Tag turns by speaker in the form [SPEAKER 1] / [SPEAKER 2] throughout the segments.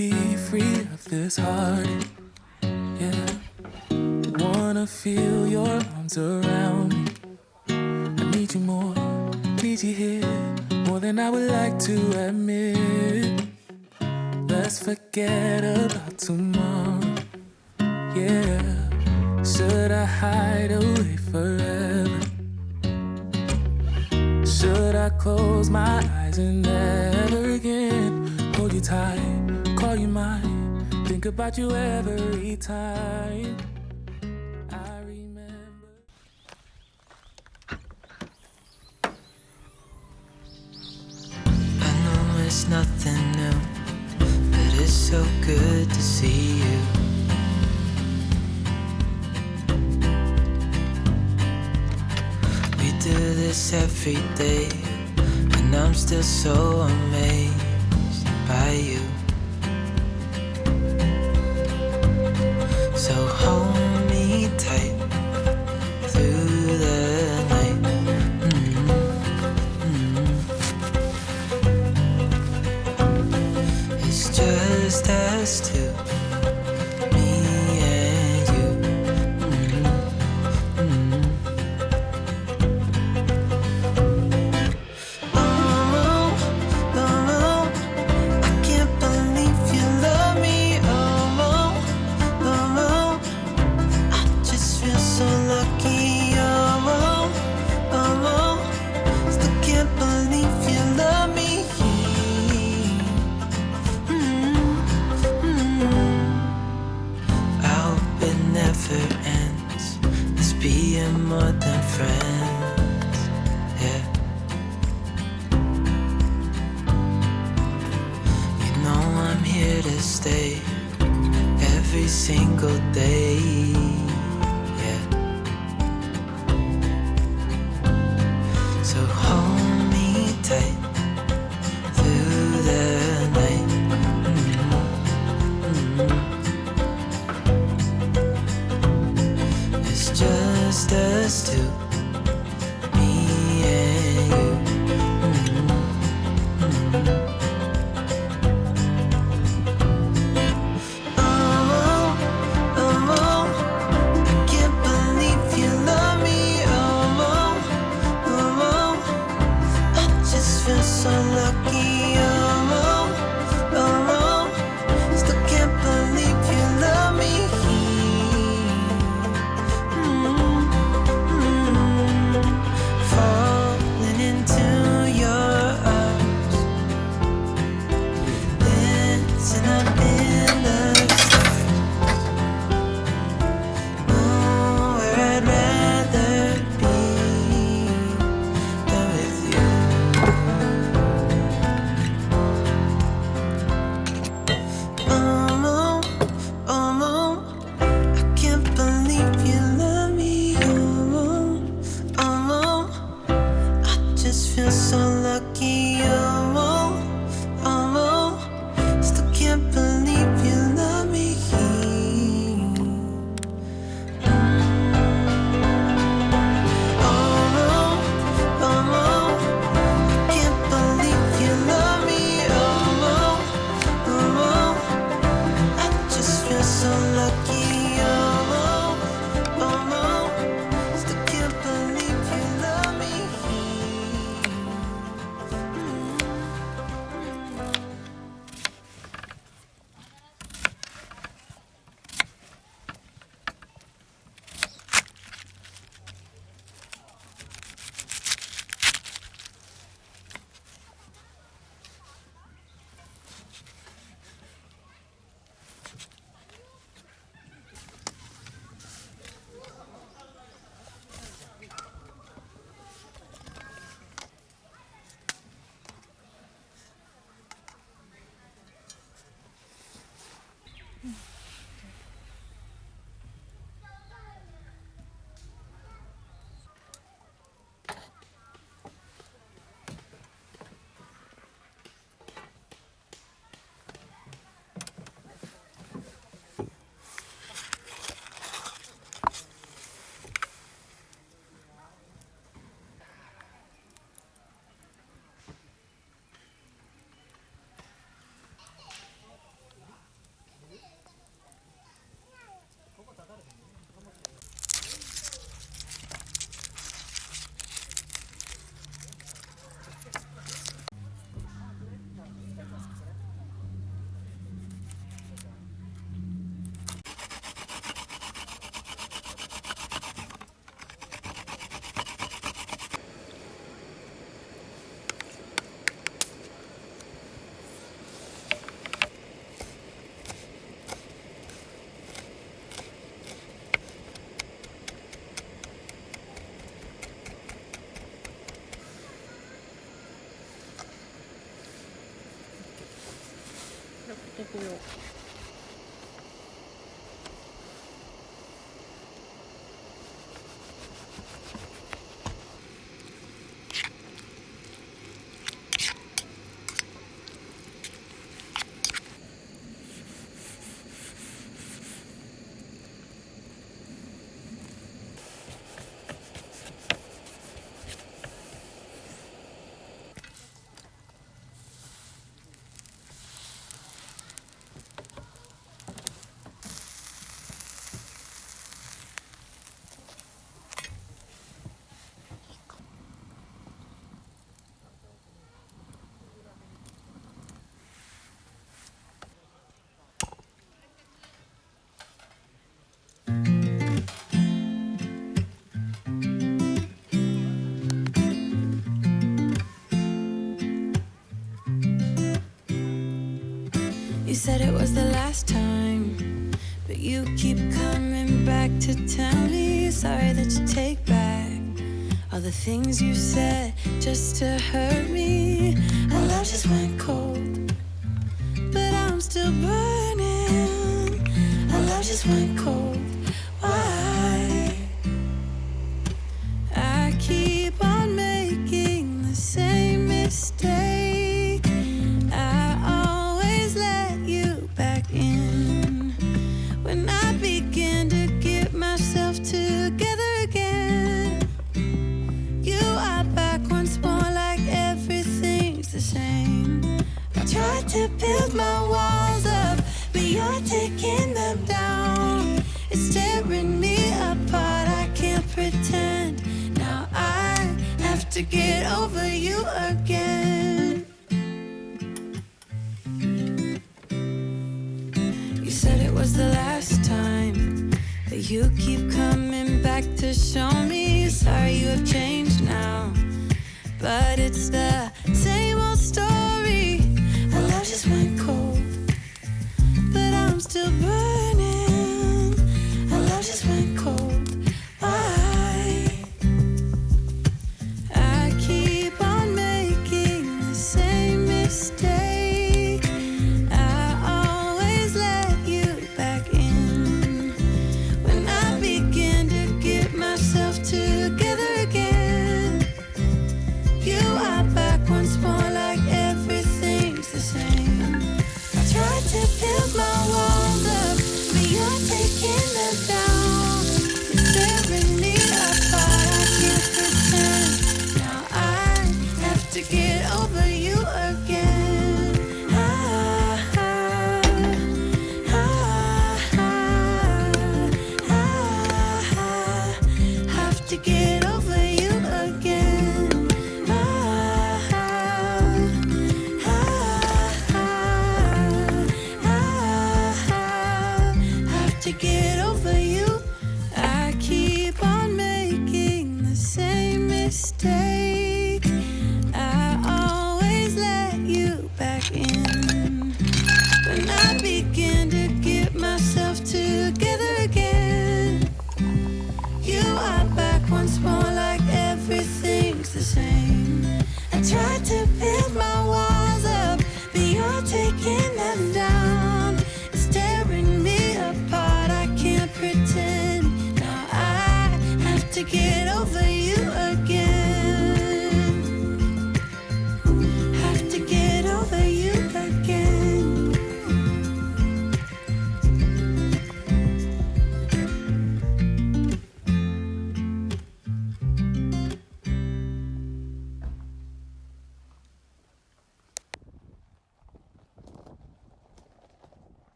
[SPEAKER 1] be free of this heart. Yeah, wanna feel your arms around me. I need you more, need you here, more than I would like to admit. Let's forget about tomorrow. Yeah, should I hide away forever? Should I close my eyes and never again hold you tight, call you mine, think about you every time I remember.
[SPEAKER 2] I know it's nothing new, but it's so good to see you. We do this every day, and I'm still so amazed by you. So hold me tight through the night. It's just us two, me and you. Oh, oh, I can't believe you love me. Oh, oh, I just feel so lucky. Oh, oh, still can't believe you love me. I hope it never ends, this being more than friends. Yeah, you know I'm here to stay every single day. Yeah, so hold me tight through the night. It's just us two, me and you. Oh, oh,
[SPEAKER 3] ってこよう。
[SPEAKER 2] You said it was the last time, but you keep coming back to tell me sorry that you take back all the things you said just to hurt me. Our love just went cold, but I'm still burning. Our love just went cold. Why? I keep on making the same mistake. I always let you back in when I begin to get myself together again. You are back once more, like everything's the same. I tried to build my walls up, but you're taking them down. It's tearing me apart, I can't pretend. Now I have to get over you again. You said it was the last time, but you keep coming back to show me sorry you have changed now. But it's the same old story. Our love just went cold, but I'm still burning. Our love just went cold. Why? I keep on making the same mistake. I always let you back in when I begin to get myself together again. You are back once more, like everything's the same. I tried to build my walls up, but you're taking them down. It's tearing me apart, I can't pretend. Now I have to get over you again. Have to get over you again. Have to get over you. I keep on making the same mistake. I always let you back in when I begin to get myself together again. You are back once more, like everything's the same. I tried to build my walls up, but you're taking them down. It's tearing me apart, I can't pretend. Now I have to get over you again. Have to get over you again.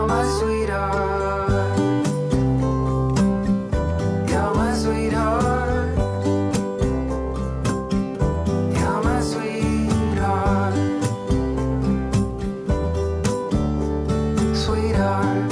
[SPEAKER 1] You're my sweetheart. You're my sweetheart. You're my sweetheart. Sweetheart.